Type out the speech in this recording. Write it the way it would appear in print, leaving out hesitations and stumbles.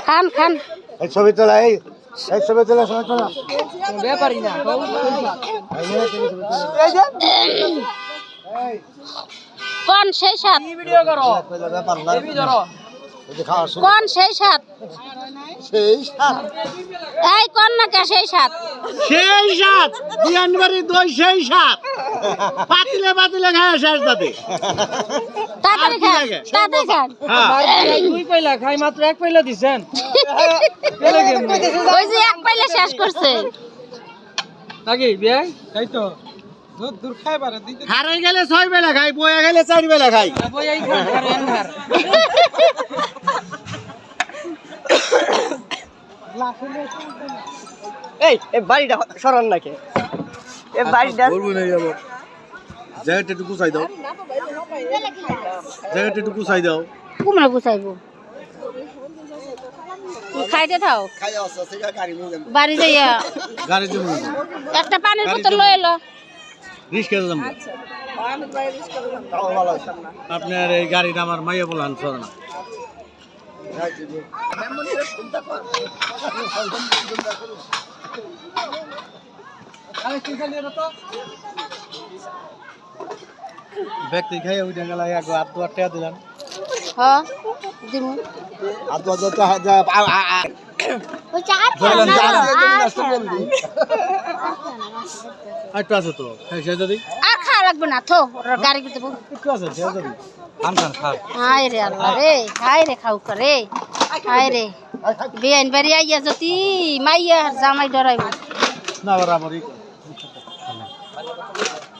খান খান এই ছবি তোলা এই ছবি তোলা ব্যাপারই না কোন সেই সাত ভিডিও করো এই ধরো কোন সেই সাত সেই সাত এই কোন না কে সেই সাত বিয়ানবাড়ি দই সেই সাত পাতিলে পাতিলে খায় শেষ দাতে তাড়াতাড়ি খান তাড়াতাড়ি খান দুই পাইলা খাই মাত্র এক পাইলা দিছেন পেলে কেমনে ওই যে এক পাইলে শেষ করছে নাকি বিয়াই তাই তো দূর খাই পারে দিতে হারাই গেলে 6 বেলা খাই বইয়া গেলে 4 বেলা খাই বই এই খান খার এই বাড়িটা সরান নাকি এই বাড়িটা বলবো না যাব জায়গাটা একটু গুছাই দাও জায়গাটা একটু গুছাই দাও কুমড়া গুছাইবো খাইতে থাও বাড়ি যাইয়া গাড়ি জন্য একটা পানির বোতল লয়ে এলো রিস্কা দাম আপনার এই গাড়িটা আমার মাইয়া বলান চলে না ব্যক্তি খাই ওই গেল এক হাত দুয়ার টাকা দিলাম হ্যাঁ দিমু হাত দুয়ার ওই চার একটু আছে তো সে যদি আর খাওয়া লাগবে না থো ওর গাড়ি করতে একটু আছে সে যদি খান খান খান হায় রে আল্লাহ রে হায় রে খাও করে হায় রে বিয়ান বাড়ি আইয়া যদি মাইয়া জামাই ডরাইব না বরাবরই